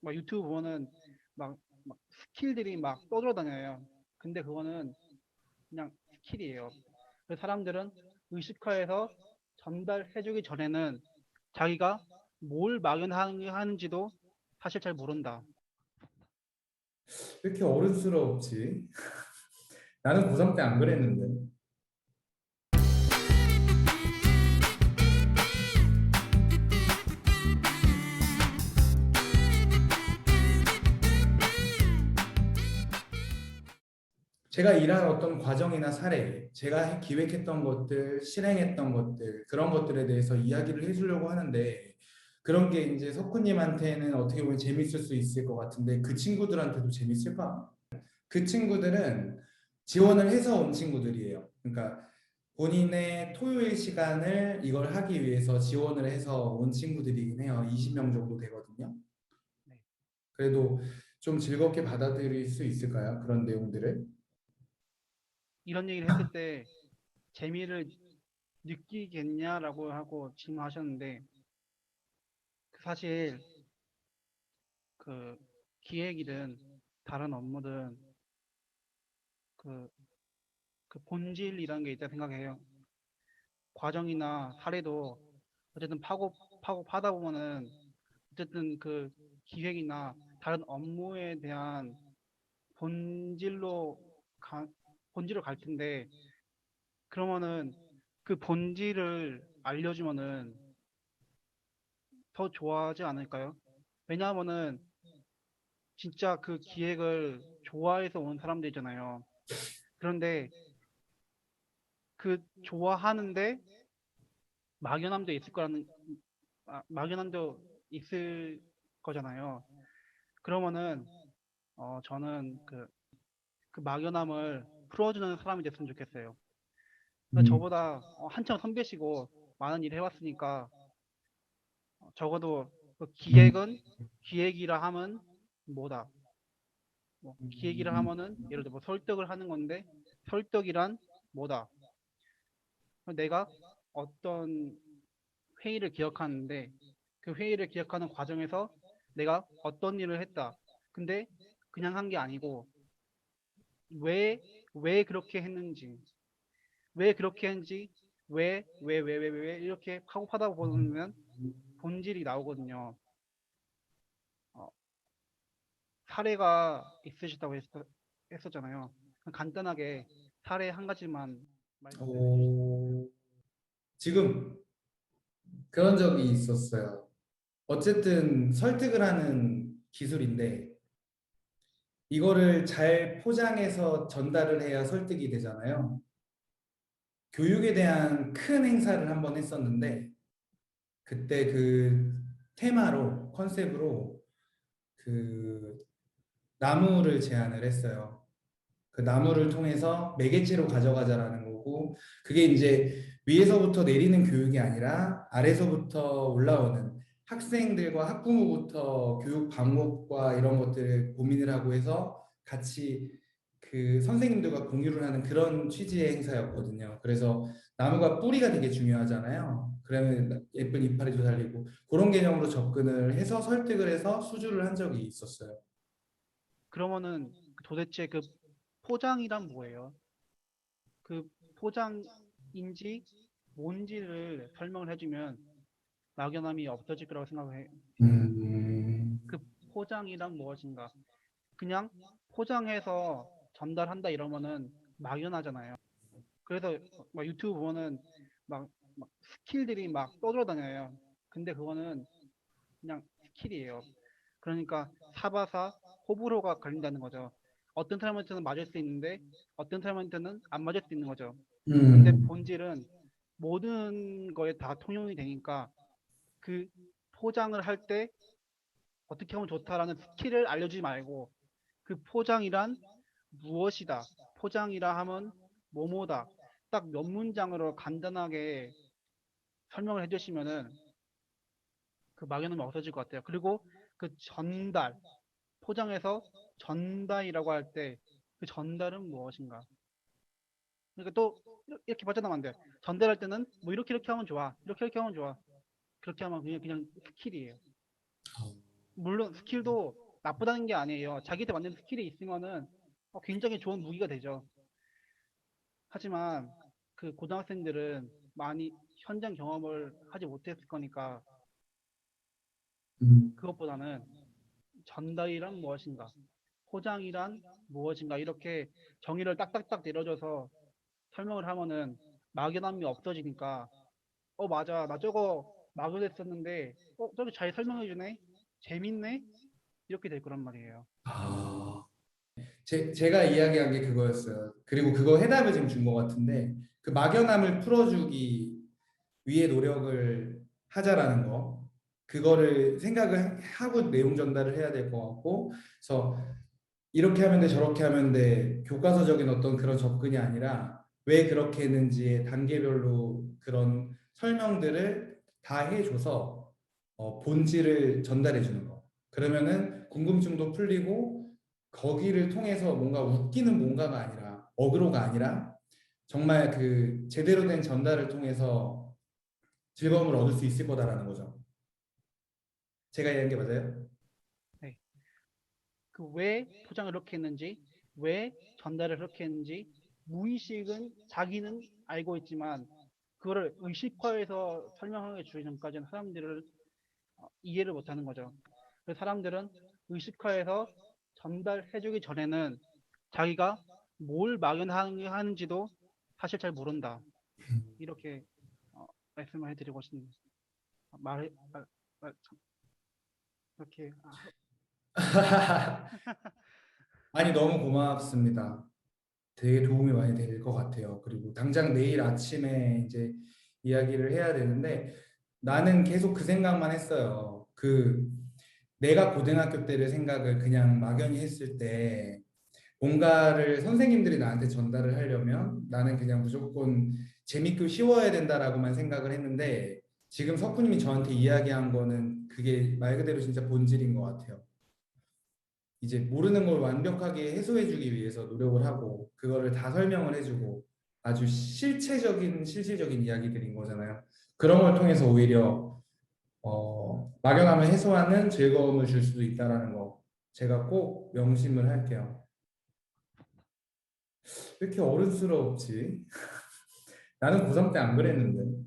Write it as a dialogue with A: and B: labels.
A: 막 유튜브 보면은 막 스킬들이 막 떠돌아다녀요. 근데 그거는 그냥 스킬이에요. 그래서 사람들은 의식화해서 전달해주기 전에는 자기가 뭘 막연하는지도 사실 잘 모른다.
B: 왜 이렇게 어른스럽지? 나는 고3 때 안 그랬는데. 제가 일한 어떤 과정이나 사례, 제가 기획했던 것들, 실행했던 것들, 그런 것들에 대해서 이야기를 해주려고 하는데, 그런 게 이제 석구님한테는 어떻게 보면 재밌을 수 있을 것 같은데, 그 친구들한테도 재밌을까? 그 친구들은 지원을 해서 온 친구들이에요. 그러니까 본인의 토요일 시간을 이걸 하기 위해서 지원을 해서 온 친구들이긴 해요. 20명 정도 되거든요.
A: 네.
B: 그래도 좀 즐겁게 받아들일 수 있을까요? 그런 내용들을?
A: 이런 얘기를 했을 때 재미를 느끼겠냐라고 하고 질문하셨는데 사실 그 기획이든 다른 업무든 그, 그 본질이라는 게 있다 생각해요. 과정이나 사례도 어쨌든 파고 파다 보면은 어쨌든 그 기획이나 다른 업무에 대한 본질로 가, 본질로 갈 텐데 그러면은 그 본질을 알려주면은 더 좋아하지 않을까요? 왜냐하면은 진짜 그 기획을 좋아해서 온 사람들이잖아요. 그런데 그 좋아하는데 막연함도 있을 거라는 막연함도 있을 거잖아요. 그러면은 저는 그 막연함을 풀어주는 사람이 됐으면 좋겠어요. 그러니까
B: 음,
A: 저보다 한참 선배시고 많은 일을 해왔으니까 적어도 그
B: 음,
A: 기획이라 하면 뭐다. 뭐 기획이라 하면은 예를 들어 뭐 설득을 하는 건데 설득이란 뭐다. 내가 어떤 회의를 기억하는데 그 회의를 기억하는 과정에서 내가 어떤 일을 했다. 근데 그냥 한 게 아니고 왜, 왜 그렇게 했는지, 왜 그렇게 했는지, 왜 이렇게 파고 파다 보면 본질이 나오거든요. 어, 사례가 있으시다고 했었잖아요. 간단하게 사례 한 가지만 말씀해 주실 수 있나요?
B: 어, 지금 그런 적이 있었어요. 어쨌든 설득을 하는 기술인데, 이거를 잘 포장해서 전달을 해야 설득이 되잖아요. 교육에 대한 큰 행사를 한번 했었는데, 그때 그 테마로, 컨셉으로 그 나무를 제안을 했어요. 그 나무를 통해서 매개체로 가져가자라는 거고, 그게 이제 위에서부터 내리는 교육이 아니라 아래서부터 올라오는 학생들과 학부모부터 교육 방법과 이런 것들을 고민을 하고 해서 같이 그 선생님들과 공유를 하는 그런 취지의 행사였거든요. 그래서 나무가 뿌리가 되게 중요하잖아요. 그러면 예쁜 이파리도 달리고 그런 개념으로 접근을 해서 설득을 해서 수주를 한 적이 있었어요.
A: 그러면은 도대체 그 포장이란 뭐예요? 그 포장인지 뭔지를 설명을 해주면 막연함이 없어질 거라고 생각해요.
B: 음,
A: 그 포장이란 무엇인가? 그냥 포장해서 전달한다 이러면은 막연하잖아요. 그래서 막 유튜브 보면은 막 스킬들이 막 떠돌아다녀요. 근데 그거는 그냥 스킬이에요. 그러니까 사바사 호불호가 걸린다는 거죠. 어떤 사람한테는 맞을 수 있는데 어떤 사람한테는 안 맞을 수 있는 거죠. 근데
B: 음,
A: 본질은 모든 거에 다 통용이 되니까 그 포장을 할 때 어떻게 하면 좋다라는 스킬을 알려주지 말고 그 포장이란 무엇이다. 포장이라 하면 뭐뭐다. 딱 몇 문장으로 간단하게 설명을 해주시면은 그 막연함이 없어질 것 같아요. 그리고 그 전달, 포장해서 전달이라고 할 때 그 전달은 무엇인가? 그러니까 또 이렇게 빠져나가면 안 돼. 전달할 때는 뭐 이렇게 하면 좋아. 이렇게 하면 좋아. 그렇게 하면 그냥 스킬이에요. 물론 스킬도 나쁘다는 게 아니에요. 자기한테 맞는 스킬이 있으면은 굉장히 좋은 무기가 되죠. 하지만 그 고등학생들은 많이 현장 경험을 하지 못했을 거니까
B: 음,
A: 그것보다는 전달이란 무엇인가, 포장이란 무엇인가 이렇게 정의를 딱딱딱 내려줘서 설명을 하면은 막연함이 없어지니까 맞아 나 저거 막연했었는데 저기 잘 설명해주네 재밌네 이렇게 될 거란 말이에요.
B: 아, 제가 이야기한 게 그거였어요. 그리고 그거 해답을 지금 준 것 같은데 그 막연함을 풀어주기 위해 노력을 하자라는 거 그거를 생각을 하고 내용 전달을 해야 될 것 같고 그래서 이렇게 하면 돼 저렇게 하면 돼 교과서적인 어떤 그런 접근이 아니라 왜 그렇게 했는지의 단계별로 그런 설명들을 다 해줘서 본질을 전달해 주는 거 그러면은 궁금증도 풀리고 거기를 통해서 뭔가 웃기는 뭔가가 아니라 어그로가 아니라 정말 그 제대로 된 전달을 통해서 즐거움을 얻을 수 있을 거다라는 거죠. 제가 이해한 게 맞아요?
A: 네. 그 왜 포장을 그렇게 했는지 왜 전달을 그렇게 했는지 무의식은 자기는 알고 있지만 그거를 의식화해서 설명하게 주기 전까지는 사람들을 이해를 못하는 거죠. 그래서 사람들은 의식화해서 전달해주기 전에는 자기가 뭘 막연하는지도 사실 잘 모른다. 이렇게 말씀을 해드리고 싶습니다. 말, 말, 이렇게
B: 아니 너무 고맙습니다. 되게 도움이 많이 될 것 같아요. 그리고 당장 내일 아침에 이제 이야기를 해야 되는데 나는 계속 그 생각만 했어요. 그 내가 고등학교 때를 생각을 그냥 막연히 했을 때 뭔가를 선생님들이 나한테 전달을 하려면 나는 그냥 무조건 재밌고 쉬워야 된다라고만 생각을 했는데 지금 석훈님이 저한테 이야기한 거는 그게 말 그대로 진짜 본질인 것 같아요. 이제 모르는 걸 완벽하게 해소해주기 위해서 노력을 하고 그거를 다 설명을 해주고 아주 실질적인 이야기들인 거잖아요. 그런 걸 통해서 오히려 막연함을 해소하는 즐거움을 줄 수도 있다라는 거 제가 꼭 명심을 할게요. 왜 이렇게 어른스럽지? 나는 고3 때 안 그랬는데.